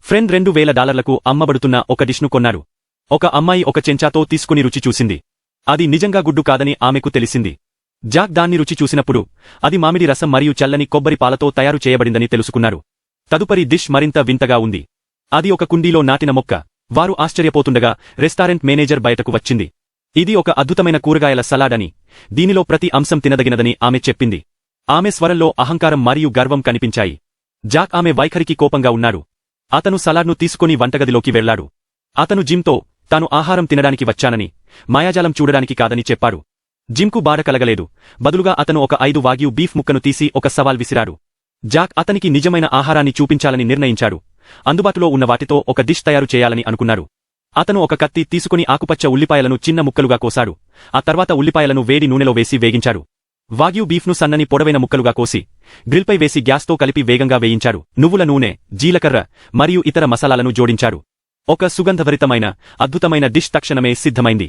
Friend $2000లకు అమ్మబడుతున్న ఒక డిష్ను కొన్నారు. ఒక అమ్మాయి ఒక చెంచాతో తీసుకుని రుచి చూసింది. అది నిజంగా గుడ్డు కాదని ఆమెకు తెలిసింది. జాక్ దాన్ని రుచి చూసినప్పుడు అది మామిడి రసం మరియు చల్లని కొబ్బరి పాలతో తయారు చేయబడిందని తెలుసుకున్నారు. తదుపరి డిష్ మరింత వింతగా ఉంది. అది ఒక కుండీలో నాటిన మొక్క. వారు ఆశ్చర్యపోతుండగా రెస్టారెంట్ మేనేజర్ బయటకు వచ్చింది. ఇది ఒక అద్భుతమైన కూరగాయల సలాడ్ అని, దీనిలో ప్రతి అంశం తినదగినదని ఆమె చెప్పింది. ఆమె స్వరంలో అహంకారం మరియు గర్వం కనిపించాయి. జాక్ ఆమె వైఖరికి కోపంగా ఉన్నాడు. అతను సలాడ్ను తీసుకుని వంటగదిలోకి వెళ్లాడు. అతను జిమ్తో తాను ఆహారం తినడానికి వచ్చానని, మాయాజాలం చూడడానికి కాదని చెప్పాడు. జిమ్కు బాధ కలగలేదు. బదులుగా అతను ఒక 5 వాగ్యూ బీఫ్ ముక్కను తీసి ఒక సవాల్ విసిరాడు. జాక్ అతనికి నిజమైన ఆహారాన్ని చూపించాలని నిర్ణయించాడు. అందుబాటులో ఉన్న వాటితో ఒక డిష్ తయారు చేయాలని అనుకున్నారు. అతను ఒక కత్తి తీసుకుని ఆకుపచ్చ ఉల్లిపాయలను చిన్న ముక్కలుగా కోసాడు. ఆ తర్వాత ఉల్లిపాయలను వేడి నూనెలో వేసి వేగించాడు. వాగ్యూ బీఫ్ను సన్నని పొడవైన ముక్కలుగా కోసి గ్రిల్పై వేసి గ్యాస్తో కలిపి వేగంగా వేయించాడు. నువ్వుల నూనె, జీలకర్ర మరియు ఇతర మసాలాలను జోడించాడు. ఒక సుగంధభరితమైన అద్భుతమైన డిష్ తక్షణమే సిద్ధమైంది.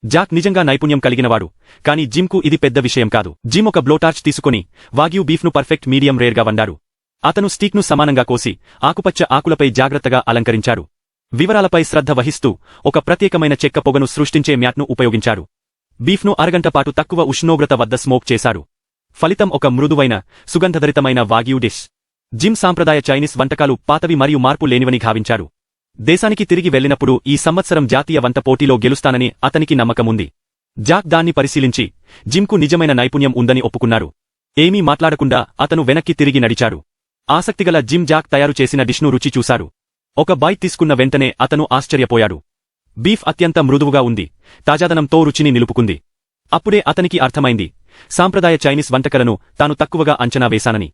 జాక్ నిజంగా నైపుణ్యం కలిగినవాడు, కానీ జిమ్కు ఇది పెద్ద విషయం కాదు. జిమ్ ఒక బ్లోటార్చ్ తీసుకుని వాగ్యూ బీఫ్ను పర్ఫెక్ట్ మీడియం రేర్గా వండాడు. అతను స్టీక్ను సమానంగా కోసి ఆకుపచ్చ ఆకులపై జాగ్రత్తగా అలంకరించాడు. వివరాలపై శ్రద్ధ వహిస్తూ ఒక ప్రత్యేకమైన చెక్క పొగను సృష్టించే మ్యాట్ను ఉపయోగించాడు. బీఫ్ను అరగంట పాటు తక్కువ ఉష్ణోగ్రత వద్ద స్మోక్ చేశాడు. ఫలితం ఒక మృదువైన, సుగంధభరితమైన వాగ్యూ డిష్. జిమ్ సాంప్రదాయ చైనీస్ వంటకాలు పాతవి మరియు మార్పు లేనివని భావించాడు. దేశానికి తిరిగి వెళ్లినప్పుడు ఈ సంవత్సరం జాతీయ వంట పోటీలో గెలుస్తానని అతనికి నమ్మకముంది. జాక్ దాన్ని పరిశీలించి జిమ్కు నిజమైన నైపుణ్యం ఉందని ఒప్పుకున్నారు. ఏమీ మాట్లాడకుండా అతను వెనక్కి తిరిగి నడిచాడు. ఆసక్తిగల జిమ్ జాక్ తయారు చేసిన డిష్ను రుచి చూశారు. ఒక బైట్ తీసుకున్న వెంటనే అతను ఆశ్చర్యపోయాడు. బీఫ్ అత్యంత మృదువుగా ఉంది, తాజాదనంతో రుచిని నిలుపుకుంది. అప్పుడే అతనికి అర్థమైంది, సాంప్రదాయ చైనీస్ వంటకాలను తాను తక్కువగా అంచనా వేశానని.